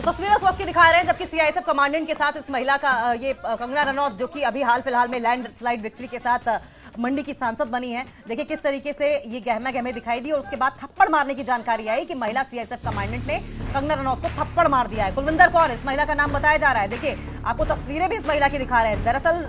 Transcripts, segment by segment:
तस्वीरें उस वक्त की दिखा रहे हैं जबकि सीआईएसएफ कमांडेंट के साथ इस महिला का ये कंगना रनौत जो कि अभी हाल फिलहाल में लैंडस्लाइड विक्ट्री के साथ मंडी की सांसद बनी है। देखिए किस तरीके से ये गहमा गहमे दिखाई दी और उसके बाद थप्पड़ मारने की जानकारी आई कि महिला सीआईएसएफ कमांडेंट ने कंगना रनौत को थप्पड़ मार दिया है। कुलविंदर कौर इस महिला का नाम बताया जा रहा है। देखिए आपको तस्वीरें भी इस महिला की दिखा रहे हैं। दरअसल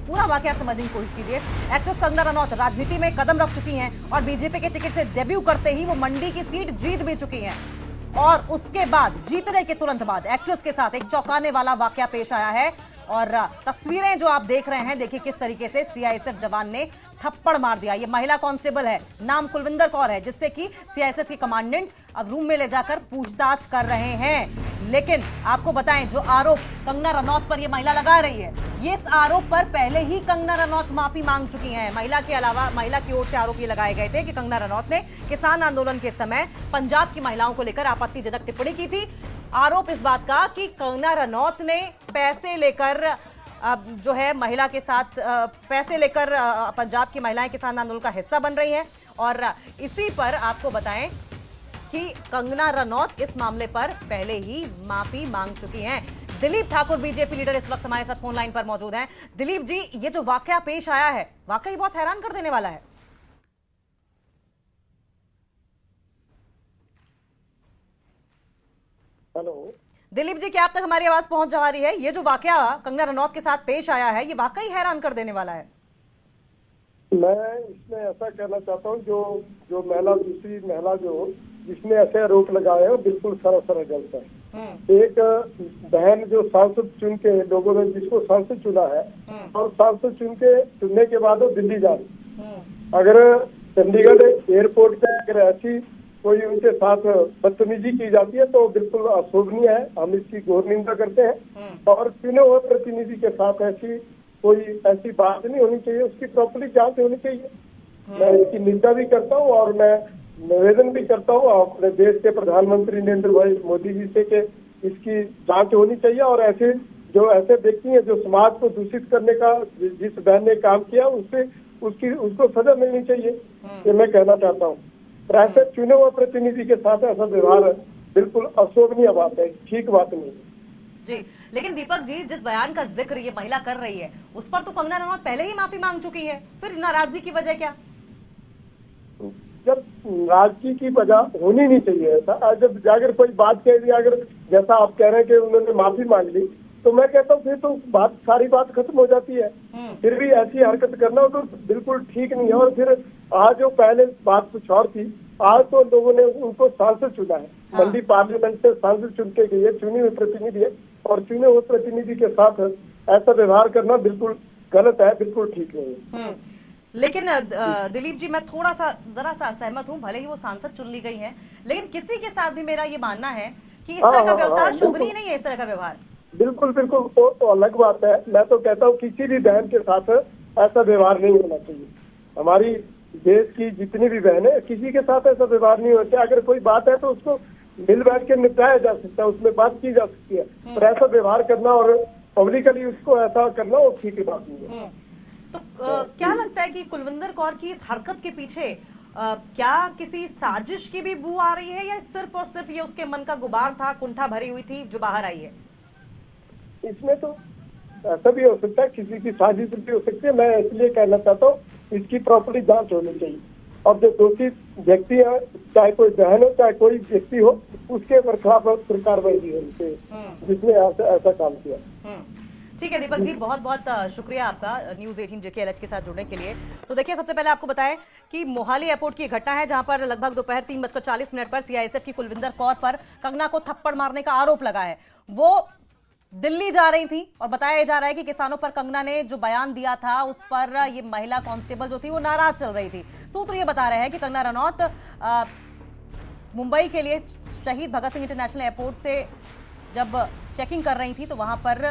पूरा वाकया समझने की कोशिश कीजिए। एक्ट्रेस कंगना रनौत राजनीति में कदम रख चुकी हैं और बीजेपी के टिकट से डेब्यू करते ही वो मंडी की सीट जीत भी चुकी हैं और उसके बाद जीतने के तुरंत बाद एक्ट्रेस के साथ एक चौंकाने वाला वाकया पेश आया है और तस्वीरें जो आप देख रहे हैं देखिए किस तरीके से सीआईएसएफ जवान ने थप्पड़ मार दिया। ये महिला कांस्टेबल है, नाम कुलविंदर कौर है, जिससे कि सीआईएसएफ के कमांडेंट अब रूम में ले जाकर पूछताछ कर रहे हैं। लेकिन आपको बताएं जो आरोप कंगना रनौत पर ये महिला लगा रही है, ये इस आरोप पर पहले ही कंगना रनौत माफी मांग चुकी हैं। महिला के अलावा महिला की ओर से आरोप ये लगाए गए थे कि कंगना रनौत ने किसान आंदोलन के समय पंजाब की महिलाओं को लेकर आपत्तिजनक टिप्पणी की थी। आरोप इस बात का कि कंगना रनौत ने पैसे लेकर जो है महिला के साथ पैसे लेकर पंजाब की महिलाएं किसान आंदोलन का हिस्सा बन रही हैं और इसी पर आपको बताएं कि कंगना रनौत इस मामले पर पहले ही माफी मांग चुकी हैं। दिलीप ठाकुर बीजेपी लीडर इस वक्त हमारे साथ फोन लाइन पर मौजूद हैं। दिलीप जी, ये जो वाकया पेश आया है वाकई बहुत हैरान कर देने वाला है। हेलो दिलीप जी, क्या आप तक हमारी आवाज पहुंच जा रही है? ये जो वाकया कंगना रनौत के साथ पेश आया है ये वाकई हैरान कर देने वाला है। मैं इसमें ऐसा कहना चाहता हूँ जो महिला दूसरी महिला जो जिसने ऐसे आरोप लगाए हैं बिल्कुल सरासर गलत है। एक बहन जो सांसद चुन के लोगों ने जिसको सांसद चुना है और सांसद चुनने के बाद वो दिल्ली जा रही, अगर चंडीगढ़ एयरपोर्ट पे अगर ऐसी कोई उनके साथ बदतमीजी की जाती है तो बिल्कुल अशोभनीय है। हम इसकी घोर निंदा करते हैं और चुने हुए प्रतिनिधि के साथ ऐसी बात नहीं होनी चाहिए, उसकी प्रॉपर्ली जांच होनी चाहिए। मैं इसकी निंदा भी करता हूँ और मैं निवेदन भी करता हूँ अपने देश के प्रधानमंत्री नरेंद्र भाई मोदी जी से कि इसकी जांच होनी चाहिए और ऐसे व्यक्ति हैं जो समाज को दूषित करने का जिस बहन ने काम किया उसको सजा मिलनी चाहिए, ये मैं कहना चाहता हूँ। ऐसे चुने हुए प्रतिनिधि के साथ ऐसा व्यवहार बिल्कुल अशोभनीय बात है, ठीक बात नहीं जी। लेकिन दीपक जी, जिस बयान का जिक्र ये महिला कर रही है उस पर तो कंगना रनौत पहले ही माफी मांग चुकी है, फिर नाराजगी की वजह क्या? जब नाराजगी की वजह होनी नहीं चाहिए ऐसा। जब अगर कोई बात कह दी, अगर जैसा आप कह रहे हैं कि उन्होंने माफी मांग ली, तो मैं कहता हूँ फिर तो सारी बात खत्म हो जाती है। फिर भी ऐसी हरकत करना तो बिल्कुल ठीक नहीं है। और फिर आज जो पहले बात कुछ और थी, आज तो लोगों ने उनको सांसद चुना है। मंडी पार्लियामेंट से सांसद चुन के गई है, चुनी हुई प्रतिनिधि है और चुने हुए प्रतिनिधि के साथ ऐसा व्यवहार करना बिल्कुल गलत है, बिल्कुल ठीक नहीं है। लेकिन दिलीप जी, मैं थोड़ा सा जरा सा असहमत हूँ। भले ही वो सांसद चुन ली गई है लेकिन किसी के साथ भी मेरा ये मानना है कि इस तरह का व्यवहार शोभनीय नहीं है। इस तरह का व्यवहार बिल्कुल तो अलग बात है। मैं तो कहता हूँ किसी भी बहन के साथ ऐसा व्यवहार नहीं होना चाहिए। हमारी देश की जितनी भी बहन है किसी के साथ ऐसा व्यवहार नहीं होता। अगर कोई बात है तो उसको मिल बैठ के निपटाया जा सकता है, उसमें बात की जा सकती है, पर ऐसा व्यवहार करना और पब्लिकली उसको ऐसा करना वो ठीक बात नहीं है। तो क्या लगता है कि कुलविंदर कौर की इस हरकत के पीछे क्या किसी साजिश की भी बू आ रही है या सिर्फ और सिर्फ ये उसके मन का गुबार था, कुंठा भरी हुई थी जो बाहर आई है? इसमें तो ऐसा भी हो सकता है, किसी की साजिश भी हो सकती है। मैं इसलिए कहना चाहता हूँ इसकी प्रॉपर्ली जांच होनी चाहिए और जो दोषी व्यक्ति है, चाहे कोई बहन हो चाहे कोई व्यक्ति हो, उसके खिलाफ कार्रवाई भी होनी चाहिए जिसने ऐसा काम किया। ठीक है दीपक जी, बहुत बहुत शुक्रिया आपका न्यूज 18 JKLH के साथ जुड़ने के लिए। तो देखिए सबसे पहले आपको बताएं कि मोहाली एयरपोर्ट की घटना है जहां पर लगभग दोपहर 3:40 पर सीआईएसएफ की कुलविंदर कौर पर कंगना को थप्पड़ मारने का आरोप लगा है। वो दिल्ली जा रही थी और बताया जा रहा है कि किसानों पर कंगना ने जो बयान दिया था उस पर ये महिला कांस्टेबल जो थी वो नाराज चल रही थी। सूत्र ये बता रहे हैं कि कंगना रनौत मुंबई के लिए शहीद भगत सिंह इंटरनेशनल एयरपोर्ट से जब चेकिंग कर रही थी तो वहां पर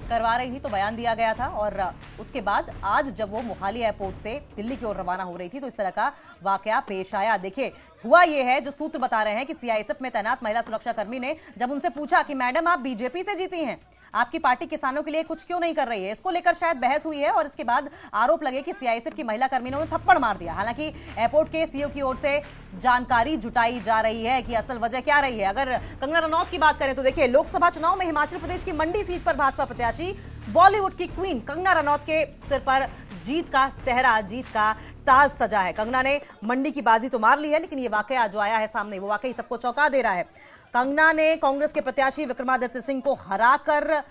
करवा रही थी तो बयान दिया गया था और उसके बाद आज जब वो मोहाली एयरपोर्ट से दिल्ली की ओर रवाना हो रही थी तो इस तरह का वाकया पेश आया। देखिए हुआ ये है, जो सूत्र बता रहे हैं कि सीआईएसएफ में तैनात महिला सुरक्षा कर्मी ने जब उनसे पूछा कि मैडम आप बीजेपी से जीती हैं, आपकी पार्टी किसानों के लिए कुछ क्यों नहीं कर रही है, इसको लेकर शायद बहस हुई है और इसके बाद आरोप लगे कि सीआईएसएफ की महिला कर्मी ने उन्हें थप्पड़ मार दिया। हालांकि एयरपोर्ट के सीईओ की ओर से जानकारी जुटाई जा रही है कि असल वजह क्या रही है। अगर कंगना रनौत की बात करें तो देखिए, लोकसभा चुनाव में हिमाचल प्रदेश की मंडी सीट पर भाजपा प्रत्याशी बॉलीवुड की क्वीन कंगना रनौत के सिर पर जीत का सेहरा, जीत का ताज सजा है। कंगना ने मंडी की बाजी तो मार ली है, लेकिन ये वाकया जो आया है सामने वो वाकई सबको चौंका दे रहा है। कंगना ने कांग्रेस के प्रत्याशी विक्रमादित्य सिंह को हराकर,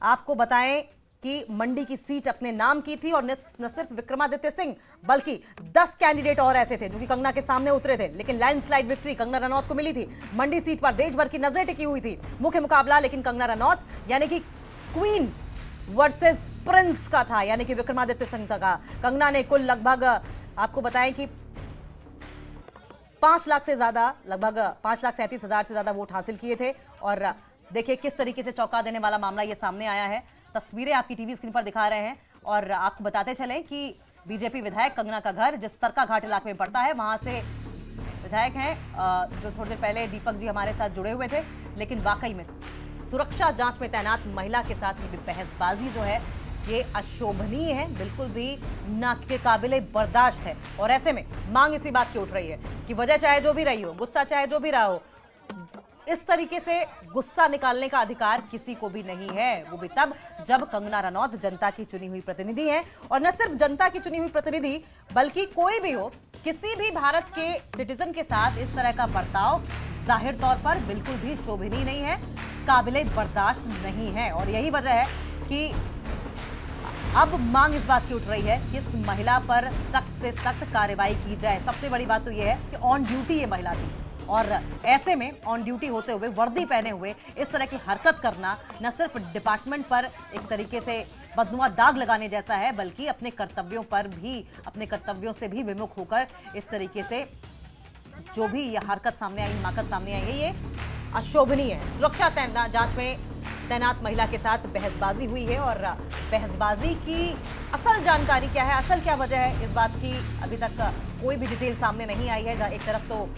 आपको बताएं कि मंडी की सीट अपने नाम की थी, और न सिर्फ विक्रमादित्य सिंह बल्कि 10 कैंडिडेट और ऐसे थे जो कि कंगना के सामने उतरे थे, लेकिन लैंडस्लाइड विक्ट्री कंगना रनौत को मिली थी। मंडी सीट पर देश भर की नजरें टिकी हुई थी। मुख्य मुकाबला लेकिन कंगना रनौत यानी कि क्वीन वर्सेस प्रिंस का था, यानी कि विक्रमादित्य सिंह का। कंगना ने कुल लगभग, आपको बताएं कि 5 लाख से ज्यादा, लगभग 5,37,000 से ज्यादा वोट हासिल किए थे। और देखिए किस तरीके से चौंका देने वाला मामला ये सामने आया है। तस्वीरें आपकी टीवी स्क्रीन पर दिखा रहे हैं और आपको बताते चलें कि बीजेपी विधायक कंगना का घर जिस सरका घाट इलाके में पड़ता है, वहां से विधायक हैं जो थोड़ी देर पहले दीपक जी हमारे साथ जुड़े हुए थे। लेकिन वाकई में सुरक्षा जांच में तैनात महिला के साथ ये बहसबाजी जो है ये अशोभनीय है, बिल्कुल भी ना के काबिले बर्दाश्त है। और ऐसे में मांग इसी बात की उठ रही है कि वजह चाहे जो भी रही हो, गुस्सा चाहे जो भी रहा हो, इस तरीके से गुस्सा निकालने का अधिकार किसी को भी नहीं है, वो भी तब जब कंगना रनौत जनता की चुनी हुई प्रतिनिधि है। और न सिर्फ जनता की चुनी हुई प्रतिनिधि बल्कि कोई भी हो, किसी भी भारत के सिटीजन के साथ इस तरह का बर्ताव जाहिर तौर पर बिल्कुल भी शोभनीय नहीं है, काबिले बर्दाश्त नहीं है। और यही वजह है कि अब मांग इस बात की उठ रही है कि इस महिला पर सख्त से सख्त कार्रवाई की जाए। सबसे बड़ी बात तो यह है कि ऑन ड्यूटी ये महिला थी, और ऐसे में ऑन ड्यूटी होते हुए, वर्दी पहने हुए इस तरह की हरकत करना न सिर्फ डिपार्टमेंट पर एक तरीके से बदनुमा दाग लगाने जैसा है, बल्कि अपने कर्तव्यों पर भी, अपने कर्तव्यों से भी विमुख होकर इस तरीके से जो भी ये हरकत सामने आई, हिमाकत सामने आई है, ये अशोभनीय है। सुरक्षा जांच में तैनात महिला के साथ बहसबाजी हुई है और बहसबाजी की असल जानकारी क्या है, असल क्या वजह है, इस बात की अभी तक कोई भी डिटेल सामने नहीं आई है। एक तरफ तो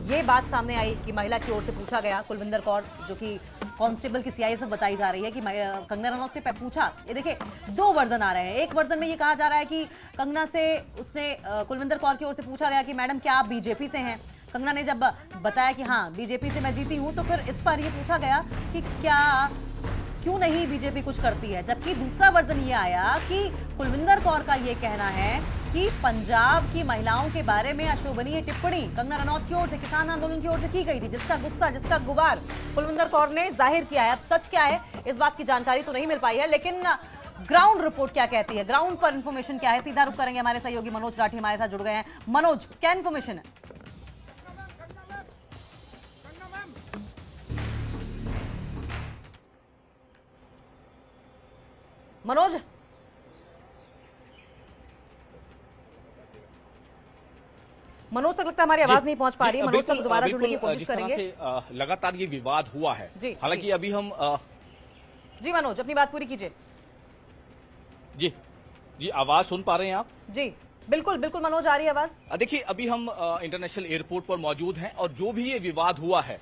ये बात सामने आई कि महिला की ओर से पूछा गया, कुलविंदर कौर जो कि कांस्टेबल की सीआईएसएफ बताई जा रही है कि कंगना रनौत से पूछा। ये देखिए 2 वर्जन आ रहे हैं। एक वर्जन में ये कहा जा रहा है कि कंगना से उसने कुलविंदर कौर की ओर से पूछा गया कि मैडम क्या आप बीजेपी से हैं। कंगना ने जब बताया कि हाँ बीजेपी से मैं जीती हूं, तो फिर इस पर यह पूछा गया कि क्यों नहीं बीजेपी कुछ करती है। जबकि दूसरा वर्जन ये आया कि कुलविंदर कौर का ये कहना है कि पंजाब की महिलाओं के बारे में अशोभनीय टिप्पणी कंगना रनौत की ओर से, किसान आंदोलन की ओर से की गई थी, जिसका गुस्सा, जिसका गुबार कुलविंदर कौर ने जाहिर किया है। अब सच क्या है इस बात की जानकारी तो नहीं मिल पाई है, लेकिन ग्राउंड रिपोर्ट क्या कहती है, ग्राउंड पर इंफॉर्मेशन क्या है, सीधा रुख करेंगे। हमारे सहयोगी मनोज राठी हमारे साथ जुड़ गए हैं। मनोज, क्या इंफॉर्मेशन है? मनोज, मनोज तक लगता है हमारी आवाज नहीं पहुंच पा रही है। मनोज तक दोबारा जुड़ने की कोशिश करेंगे। लगातार ये विवाद हुआ है, हालांकि अभी हम जी मनोज अपनी बात पूरी कीजिए। जी आवाज सुन पा रहे हैं आप? जी बिल्कुल बिल्कुल मनोज, आ रही है आवाज। देखिए अभी हम इंटरनेशनल एयरपोर्ट पर मौजूद हैं और जो भी ये विवाद हुआ है,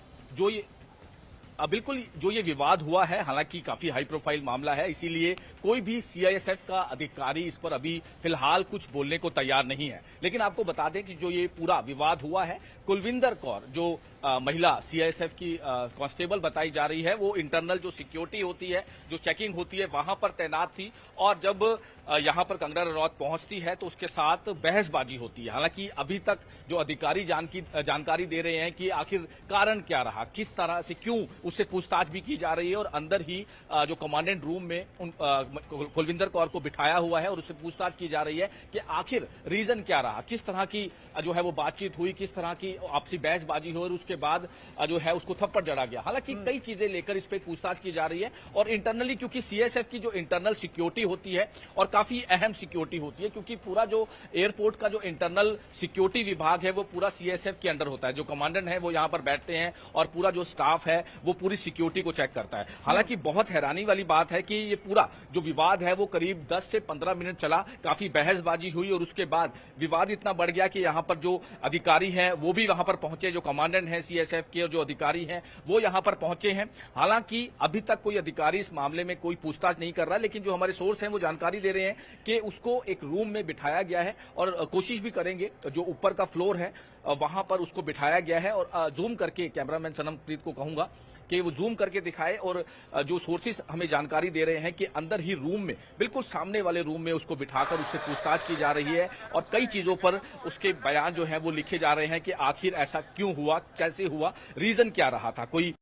बिल्कुल जो ये विवाद हुआ है, हालांकि काफी हाई प्रोफाइल मामला है, इसीलिए कोई भी सीआईएसएफ का अधिकारी इस पर अभी फिलहाल कुछ बोलने को तैयार नहीं है। लेकिन आपको बता दें कि जो ये पूरा विवाद हुआ है, कुलविंदर कौर जो महिला सीआईएसएफ की कांस्टेबल बताई जा रही है, वो इंटरनल जो सिक्योरिटी होती है, जो चेकिंग होती है, वहां पर तैनात थी। और जब यहां पर कंगना रनौत पहुंचती है तो उसके साथ बहसबाजी होती है। हालांकि अभी तक जो अधिकारी जानकारी दे रहे हैं कि आखिर कारण क्या रहा, किस तरह से, क्यों, उससे पूछताछ भी की जा रही है। और अंदर ही जो कमांडेंट रूम में कुलविंदर कौर को बिठाया हुआ है और उससे पूछताछ की जा रही है कि आखिर रीजन क्या रहा, किस तरह की जो है वो बातचीत हुई, किस तरह की आपसी बहसबाजी हुई और उसके बाद जो है उसको थप्पड़ जड़ा गया। हालांकि कई चीजें लेकर इस पर पूछताछ की जा रही है। और इंटरनली, क्योंकि सीएसएफ की जो इंटरनल सिक्योरिटी होती है और काफी अहम सिक्योरिटी होती है, क्योंकि पूरा जो एयरपोर्ट का जो इंटरनल सिक्योरिटी विभाग है वो पूरा सीआईएसएफ के अंडर होता है। जो कमांडेंट है वो यहाँ पर बैठते हैं और पूरा जो स्टाफ है वो पूरी सिक्योरिटी को चेक करता है। हालांकि बहुत हैरानी वाली बात है कि ये पूरा जो विवाद है वो करीब 10 से 15 मिनट चला, काफी बहसबाजी हुई और उसके बाद विवाद इतना बढ़ गया कि यहाँ पर जो अधिकारी हैं वो भी वहां पर पहुंचे, जो कमांडेंट हैं सीआईएसएफ के और जो अधिकारी हैं वो यहां पर पहुंचे हैं। हालांकि अभी तक कोई अधिकारी इस मामले में कोई पूछताछ नहीं कर रहा, लेकिन जो हमारे सोर्स हैं वो जानकारी दे रहे हैं कि उसको एक रूम में बिठाया गया है और कोशिश भी करेंगे जो ऊपर का फ्लोर है वहां पर उसको बिठाया गया है। और जूम करके कैमरामैन सनमप्रीत को कहूंगा कि वो जूम करके दिखाए, और जो सोर्सेस हमें जानकारी दे रहे हैं कि अंदर ही रूम में, बिल्कुल सामने वाले रूम में उसको बिठाकर उससे पूछताछ की जा रही है और कई चीजों पर उसके बयान जो है वो लिखे जा रहे हैं कि आखिर ऐसा क्यों हुआ, कैसे हुआ, रीजन क्या रहा था। कोई